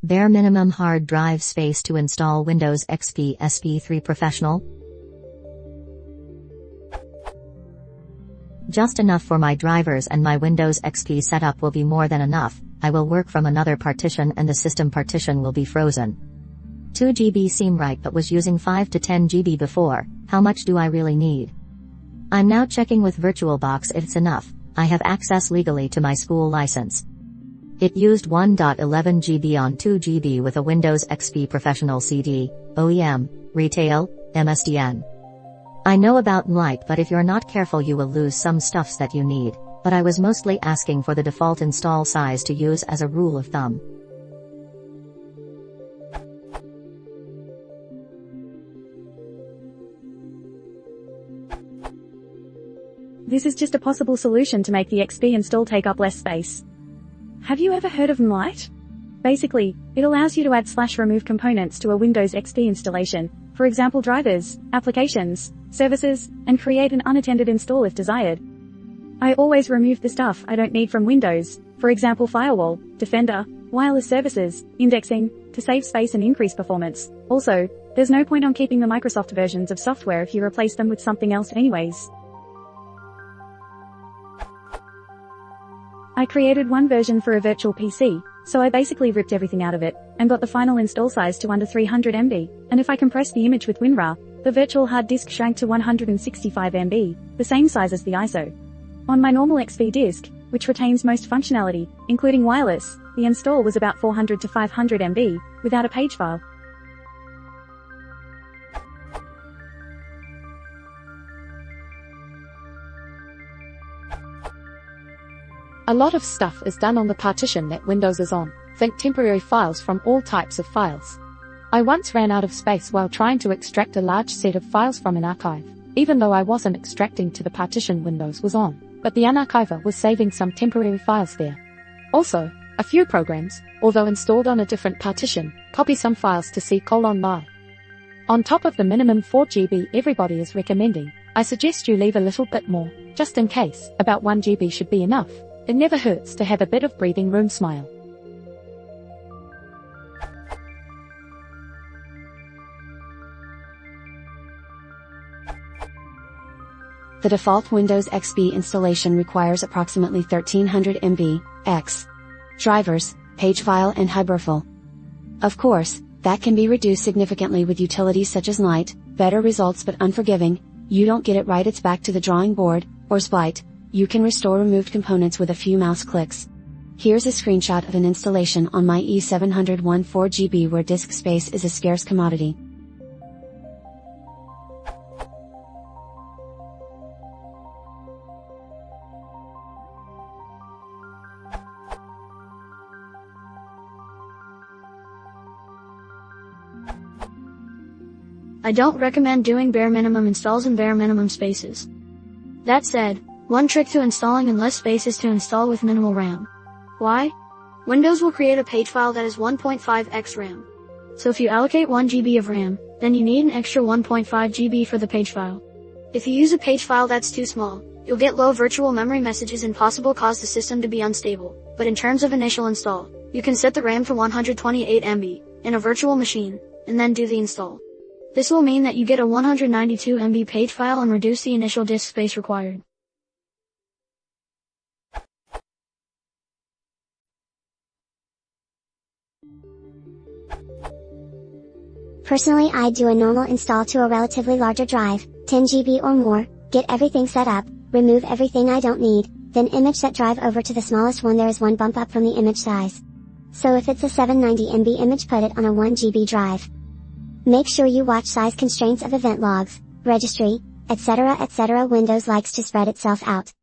Bare minimum hard drive space to install Windows XP SP3 Professional. Just enough for my drivers and my Windows XP setup will be more than enough. I will work from another partition and the system partition will be frozen. 2 GB seem right, but was using 5 to 10 GB before. How much do I really need? I'm now checking with VirtualBox if it's enough. I have access legally to my school license. It used 1.11 GB on 2 GB with a Windows XP Professional CD, OEM, retail, MSDN. I know about light, but if you're not careful you will lose some stuffs that you need, but I was mostly asking for the default install size to use as a rule of thumb. This is just a possible solution to make the XP install take up less space. Have you ever heard of Light? Basically, it allows you to add/remove components to a Windows XP installation, for example drivers, applications, services, and create an unattended install if desired. I always remove the stuff I don't need from Windows, for example firewall, Defender, wireless services, indexing, to save space and increase performance. Also, there's no point on keeping the Microsoft versions of software if you replace them with something else anyways. I created one version for a virtual PC, so I basically ripped everything out of it, and got the final install size to under 300 MB, and if I compressed the image with WinRAR, the virtual hard disk shrank to 165 MB, the same size as the ISO. On my normal XP disk, which retains most functionality, including wireless, the install was about 400 to 500 MB, without a page file. A lot of stuff is done on the partition that Windows is on. Think temporary files from all types of files. I once ran out of space while trying to extract a large set of files from an archive, even though I wasn't extracting to the partition Windows was on, but the unarchiver was saving some temporary files there. Also, a few programs, although installed on a different partition, copy some files to C:/by. On top of the minimum 4 GB everybody is recommending, I suggest you leave a little bit more, just in case. About 1 GB should be enough. It never hurts to have a bit of breathing room. Smile. The default Windows XP installation requires approximately 1300 MB, X. drivers, page file and hyperfile. Of course, that can be reduced significantly with utilities such as Light, better results but unforgiving. You don't get it right, it's back to the drawing board, or Spite. You can restore removed components with a few mouse clicks. Here's a screenshot of an installation on my E701 4 GB where disk space is a scarce commodity. I don't recommend doing bare minimum installs in bare minimum spaces. That said, one trick to installing in less space is to install with minimal RAM. Why? Windows will create a page file that is 1.5x RAM. So if you allocate 1 GB of RAM, then you need an extra 1.5 GB for the page file. If you use a page file that's too small, you'll get low virtual memory messages and possibly cause the system to be unstable. But in terms of initial install, you can set the RAM for 128 MB in a virtual machine, and then do the install. This will mean that you get a 192 MB page file and reduce the initial disk space required. Personally, I'd do a normal install to a relatively larger drive, 10 GB or more, get everything set up, remove everything I don't need, then image that drive over to the smallest one. There is one bump up from the image size. So if it's a 790 MB image, put it on a 1 GB drive. Make sure you watch size constraints of event logs, registry, etc. Windows likes to spread itself out.